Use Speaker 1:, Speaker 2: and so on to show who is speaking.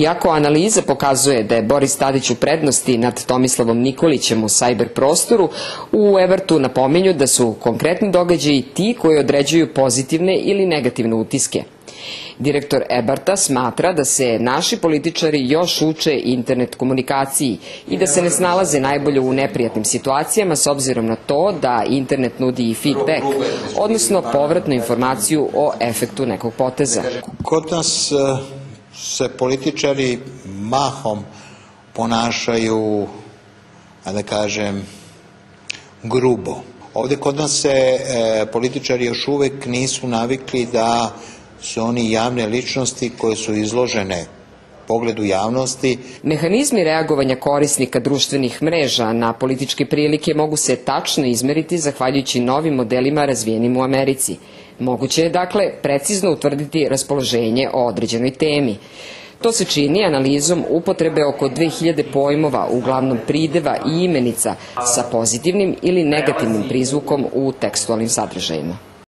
Speaker 1: Iako analiza pokazuje da je Boris Tadić u prednosti nad Tomislavom Nikolićem u sajber prostoru, u Evertu napominju da su konkretni događaji ti koji određuju pozitivne ili negativne utiske. Direktor Eberta smatra da se naši političari još uče internet komunikaciji i da se ne snalaze najbolje u neprijatnim situacijama s obzirom na to da internet nudi i feedback, odnosno povratnu informaciju o efektu nekog poteza.
Speaker 2: Kod nas se političari mahom ponašaju, da kažem, grubo. Ovdje kod nas se političari još uvek nisu navikli da su oni javne ličnosti koje su izložene pogledu javnosti.
Speaker 1: Mehanizmi reagovanja korisnika društvenih mreža na političke prilike mogu se tačno izmeriti zahvaljujući novim modelima razvijenim u Americi. Moguće je, dakle, precizno utvrditi raspoloženje o određenoj temi. To se čini analizom upotrebe oko 2000 pojmova, uglavnom prideva i imenica, sa pozitivnim ili negativnim prizvukom u tekstualnim sadržajima.